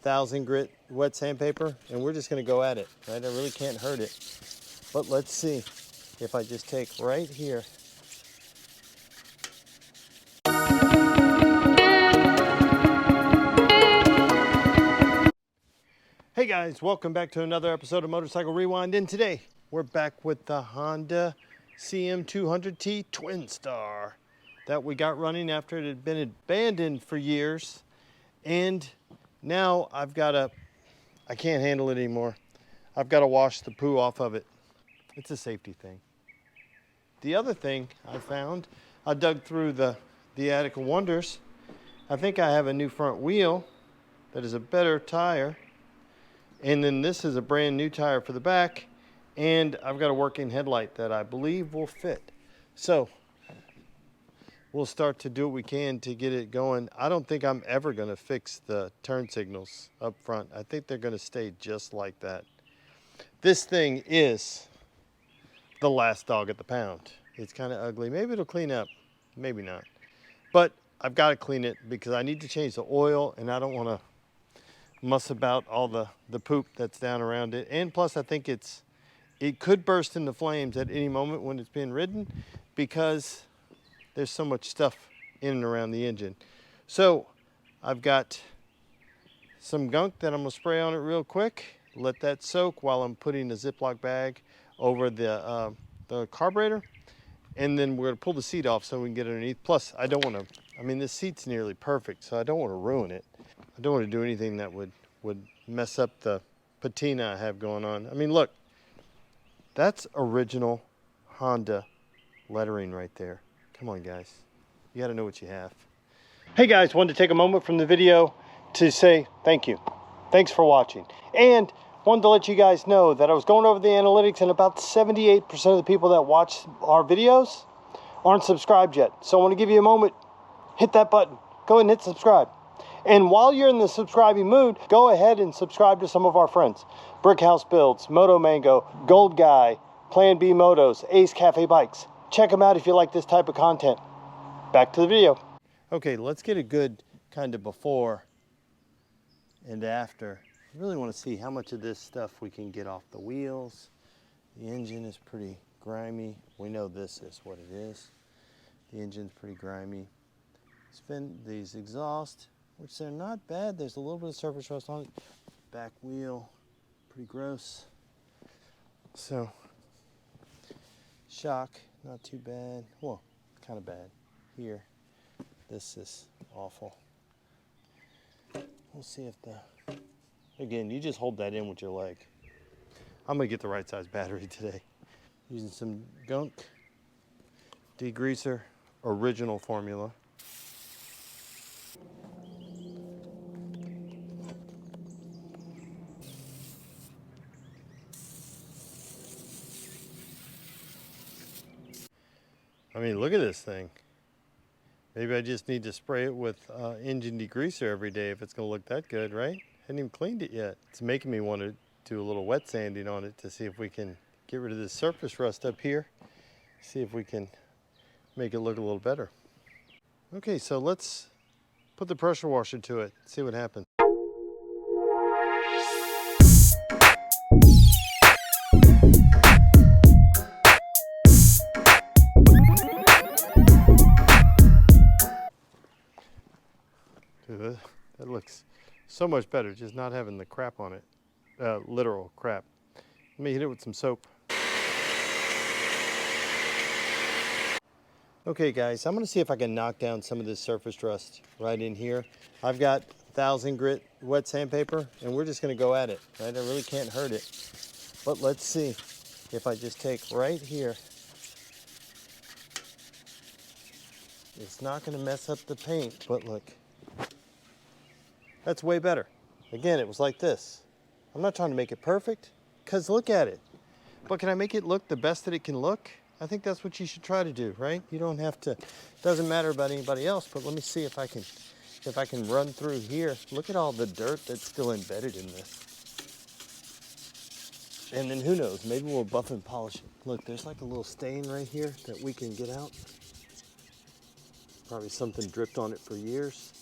1,000 grit wet sandpaper, and we're just gonna go at it, right? I really can't hurt it. But let's see if I just take right here. Hey guys, welcome back to another episode of Motorcycle Rewind, and today we're back with the Honda CM200T Twinstar that we got running after it had been abandoned for years. And now I can't handle it anymore. I've got to wash the poo off of it. It's a safety thing. The other thing I found, I dug through the attic of wonders. I think I have a new front wheel that is a better tire. And then this is a brand new tire for the back. And I've got a working headlight that I believe will fit. So we'll start to do what we can to get it going. I don't think I'm ever going to fix the turn signals up front. I think they're going to stay just like that. This thing is the last dog at the pound. It's kind of ugly. Maybe it'll clean up, maybe not. But I've got to clean it because I need to change the oil, and I don't want to muss about all the poop that's down around it. And plus I think it could burst into flames at any moment when it's being ridden because there's so much stuff in and around the engine. So I've got some gunk that I'm gonna spray on it real quick, let that soak while I'm putting a Ziploc bag over the carburetor, and then we're gonna pull the seat off so we can get underneath. Plus I don't want to, I mean, this seat's nearly perfect, so I don't want to ruin it. I don't want to do anything that would mess up the patina I have going on. I mean, look, that's original Honda lettering right there. Come on, guys. You got to know what you have. Hey, guys, wanted to take a moment from the video to say thank you. Thanks for watching. And wanted to let you guys know that I was going over the analytics, and about 78% of the people that watch our videos aren't subscribed yet. So I want to give you a moment. Hit that button. Go ahead and hit subscribe. And while you're in the subscribing mood, go ahead and subscribe to some of our friends. Brick House Builds, Moto Mango, Gold Guy, Plan B Motos, Ace Cafe Bikes. Check them out if you like this type of content. Back to the video. Okay, let's get a good kind of before and after. I really want to see how much of this stuff we can get off the wheels. The engine is pretty grimy. We know this is what it is. The engine's pretty grimy. Spin these exhaust, which they're not bad. There's a little bit of surface rust on it. Back wheel, pretty gross. So, shock, not too bad. Well, kind of bad. Here, this is awful. We'll see if again, you just hold that in with your leg. I'm gonna get the right size battery today. Using some gunk, degreaser, original formula. I mean, look at this thing. Maybe I just need to spray it with engine degreaser every day if it's gonna look that good, right? Hadn't even cleaned it yet. It's making me want to do a little wet sanding on it to see if we can get rid of this surface rust up here. See if we can make it look a little better. Okay, so let's put the pressure washer to it, see what happens. Dude, that looks so much better, just not having the crap on it. Literal crap. Let me hit it with some soap. Okay guys, I'm gonna see if I can knock down some of this surface rust right in here. I've got 1,000 grit wet sandpaper, and we're just gonna go at it, right? I really can't hurt it. But let's see if I just take right here. It's not gonna mess up the paint, but look. That's way better. Again, it was like this. I'm not trying to make it perfect, because look at it. But can I make it look the best that it can look? I think that's what you should try to do, right? You don't have to, doesn't matter about anybody else, but let me see if I can run through here. Look at all the dirt that's still embedded in this. And then who knows, maybe we'll buff and polish it. Look, there's like a little stain right here that we can get out. Probably something dripped on it for years.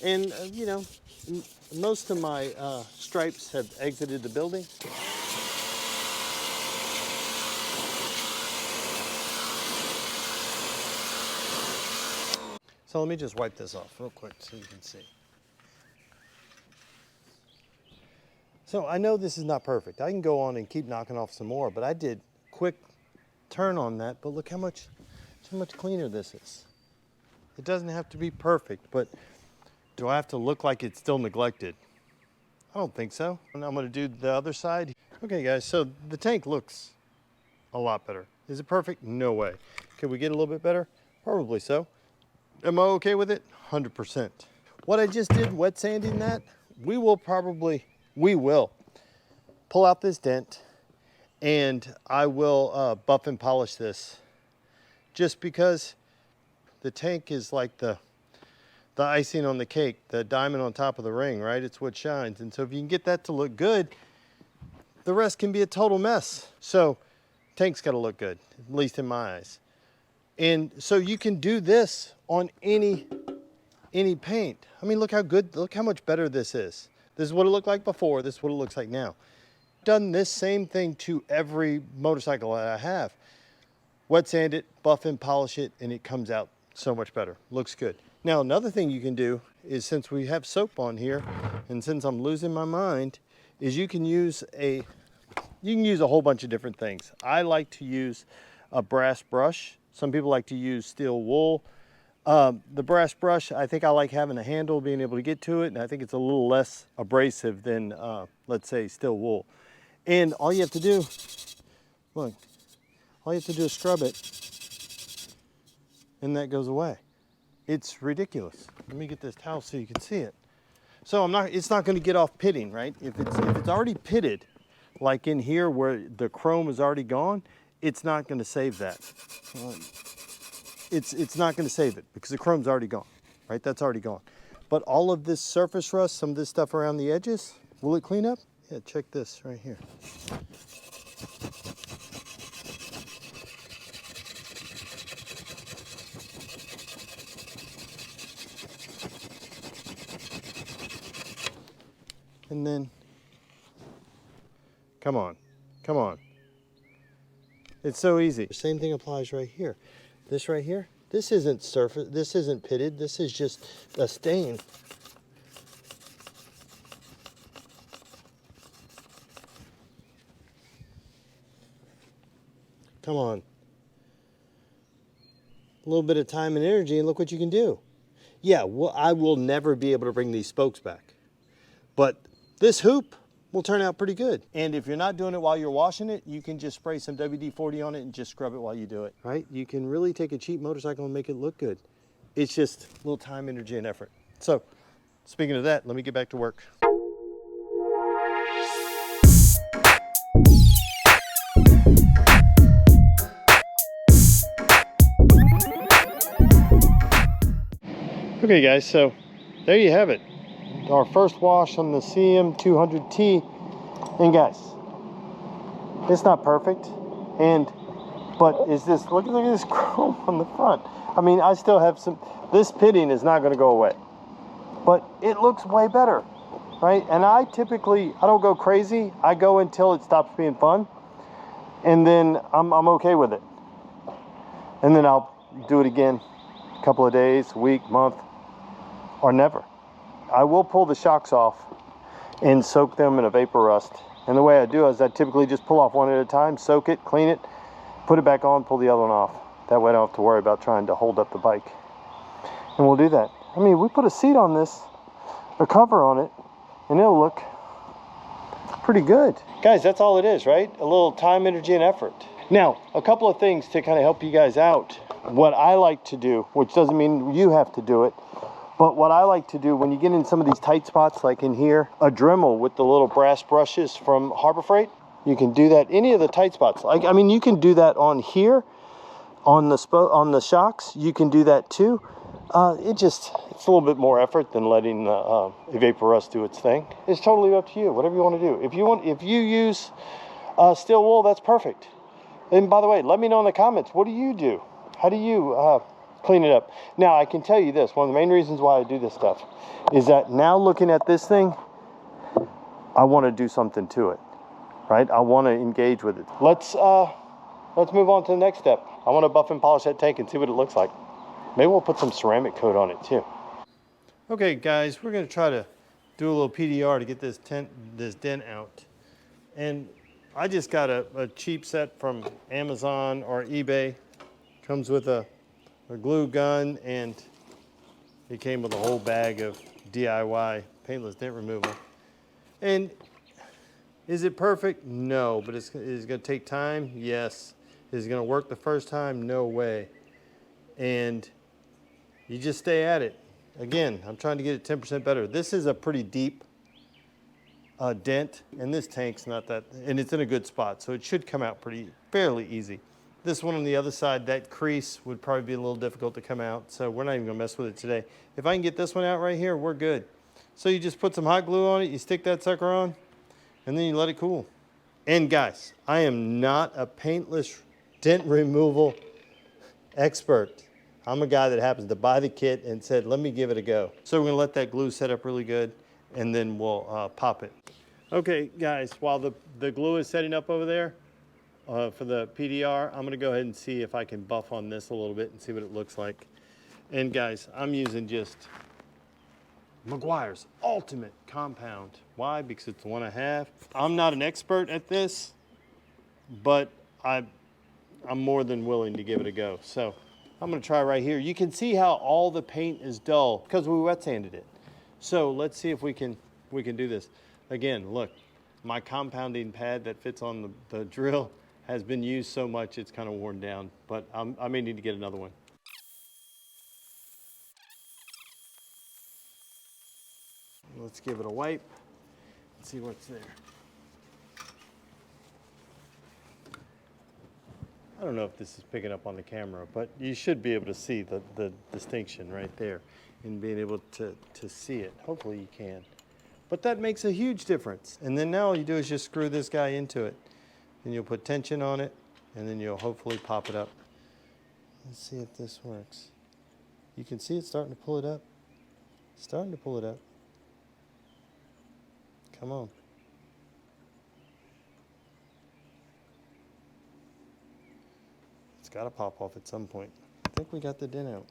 And you know, most of my stripes have exited the building. So let me just wipe this off real quick so you can see. So I know this is not perfect. I can go on and keep knocking off some more, but I did quick turn on that, but look how much cleaner this is. It doesn't have to be perfect, but do I have to look like it's still neglected? I don't think so. And I'm gonna do the other side. Okay guys, so the tank looks a lot better. Is it perfect? No way. Can we get a little bit better? Probably so. Am I okay with it? 100%. What I just did, wet sanding that, we will pull out this dent and I will buff and polish this, just because the tank is like the icing on the cake, the diamond on top of the ring, right? It's what shines. And so if you can get that to look good, the rest can be a total mess. So tank's gotta look good, at least in my eyes. And so you can do this on any paint. I mean, look how much better this is. This is what it looked like before, this is what it looks like now. Done this same thing to every motorcycle that I have. Wet sand it, buff and polish it, and it comes out so much better. Looks good. Now, another thing you can do is, since we have soap on here, and since I'm losing my mind, is you can use a whole bunch of different things. I like to use a brass brush. Some people like to use steel wool. The brass brush, I think I like having a handle, being able to get to it, and I think it's a little less abrasive than, let's say, steel wool. And all you have to do, look, all you have to do is scrub it, and that goes away. It's ridiculous. Let me get this towel so you can see it. So it's not going to get off pitting, right? If it's already pitted, like in here where the chrome is already gone, it's not going to save that. It's not going to save it because the chrome's already gone, right? That's already gone. But all of this surface rust, some of this stuff around the edges, will it clean up? Yeah, check this right here. And then, come on. It's so easy. The same thing applies right here. This right here, this isn't surface, this isn't pitted, this is just a stain. Come on. A little bit of time and energy and look what you can do. Yeah, well, I will never be able to bring these spokes back, but this hoop will turn out pretty good. And if you're not doing it while you're washing it, you can just spray some WD-40 on it and just scrub it while you do it, right? You can really take a cheap motorcycle and make it look good. It's just a little time, energy, and effort. So, speaking of that, let me get back to work. Okay guys, so there you have it. Our first wash on the CM200T. And guys, it's not perfect, but is this, look at this chrome on the front. I mean, I still have some, this pitting is not gonna go away, but it looks way better, right? And I don't go crazy. I go until it stops being fun, and then I'm okay with it. And then I'll do it again a couple of days, a week, month, or never. I will pull the shocks off and soak them in a vapor rust. And the way I do is I typically just pull off one at a time, soak it, clean it, put it back on, pull the other one off. That way I don't have to worry about trying to hold up the bike. And we'll do that. I mean, we put a seat on this, a cover on it, and it'll look pretty good. Guys, that's all it is, right? A little time, energy, and effort. Now, a couple of things to kind of help you guys out. What I like to do, which doesn't mean you have to do it, but what I like to do when you get in some of these tight spots, like in here, a Dremel with the little brass brushes from Harbor Freight, you can do that any of the tight spots. Like, I mean, you can do that on here, on the shocks. You can do that too. It's a little bit more effort than letting the vapor rust do its thing. It's totally up to you. Whatever you want to do. If you use steel wool, that's perfect. And by the way, let me know in the comments. What do you do? How do you clean it up. Now, I can tell you this, one of the main reasons why I do this stuff is that now looking at this thing, I want to do something to it, right? I want to engage with it. Let's move on to the next step. I want to buff and polish that tank and see what it looks like. Maybe we'll put some ceramic coat on it too. Okay, guys, we're going to try to do a little PDR to get this dent out. And I just got a cheap set from Amazon or eBay. Comes with a glue gun, and it came with a whole bag of DIY paintless dent removal. And is it perfect? No, but is it going to take time? Yes. Is it going to work the first time? No way. And you just stay at it. Again, I'm trying to get it 10% better. This is a pretty deep dent, and this tank's not that, and it's in a good spot, so it should come out fairly easy. This one on the other side, that crease would probably be a little difficult to come out, so we're not even gonna mess with it today. If I can get this one out right here, we're good. So you just put some hot glue on it, you stick that sucker on, and then you let it cool. And guys, I am not a paintless dent removal expert. I'm a guy that happens to buy the kit and said, let me give it a go. So we're gonna let that glue set up really good, and then we'll pop it. Okay, guys, while the glue is setting up over there for the PDR, I'm gonna go ahead and see if I can buff on this a little bit and see what it looks like. And guys, I'm using just Meguiar's Ultimate Compound. Why? Because it's the 1.5. I'm not an expert at this, but I'm more than willing to give it a go. So I'm gonna try right here. You can see how all the paint is dull because we wet sanded it. So let's see if we can do this. Again, look, my compounding pad that fits on the drill has been used so much it's kind of worn down, but I may need to get another one. Let's give it a wipe and see what's there. I don't know if this is picking up on the camera, but you should be able to see the distinction right there and being able to see it. Hopefully you can. But that makes a huge difference. And then now all you do is just screw this guy into it. And you'll put tension on it, and then you'll hopefully pop it up. Let's see if this works. You can see it's starting to pull it up. It's starting to pull it up. Come on. It's got to pop off at some point. I think we got the dent out.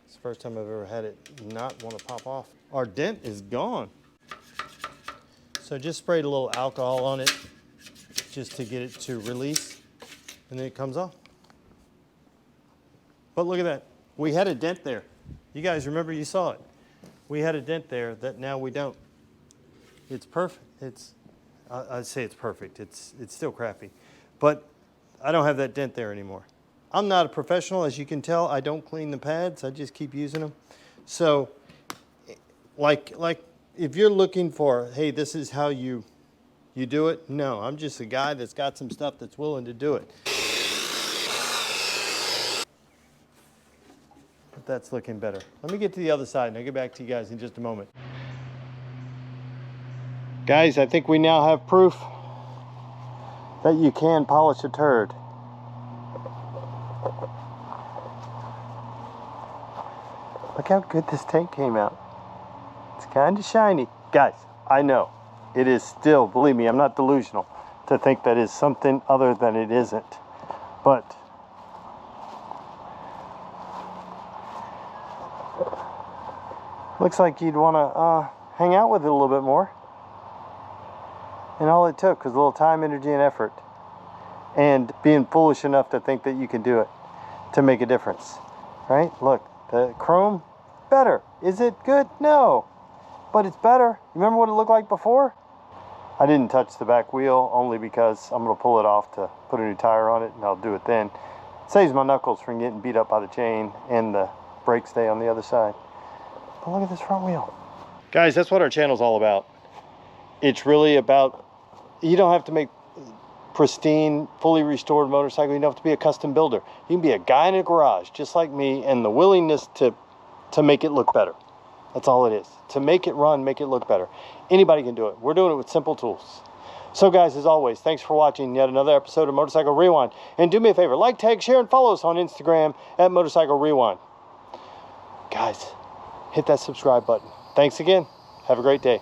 It's the first time I've ever had it not want to pop off. Our dent is gone. So I just sprayed a little alcohol on it just to get it to release, and then it comes off. But look at that. We had a dent there. You guys remember, you saw it. We had a dent there that now we don't. It's perfect. I'd say it's perfect. It's still crappy. But I don't have that dent there anymore. I'm not a professional, as you can tell. I don't clean the pads. I just keep using them. So like if you're looking for, hey, this is how you do it. No, I'm just a guy that's got some stuff that's willing to do it. But that's looking better. Let me get to the other side and I'll get back to you guys in just a moment. Guys, I think we now have proof that you can polish a turd. Look how good this tank came out. It's kind of shiny. Guys, I know it is still, believe me, I'm not delusional to think that is something other than it isn't. But looks like you'd want to hang out with it a little bit more. And all it took was a little time, energy, and effort. And being foolish enough to think that you can do it to make a difference. Right? Look, the chrome, better. Is it good? No. But it's better. Remember what it looked like before? I didn't touch the back wheel only because I'm going to pull it off to put a new tire on it, and I'll do it then. It saves my knuckles from getting beat up by the chain, and the brakes stay on the other side. But look at this front wheel. Guys, that's what our channel's all about. It's really about, you don't have to make pristine, fully restored motorcycle. You don't have to be a custom builder. You can be a guy in a garage, just like me, and the willingness to make it look better. That's all it is. To make it run, make it look better. Anybody can do it. We're doing it with simple tools. So guys, as always, thanks for watching yet another episode of Motorcycle Rewind. And do me a favor, like, tag, share, and follow us on Instagram at Motorcycle Rewind. Guys, hit that subscribe button. Thanks again. Have a great day.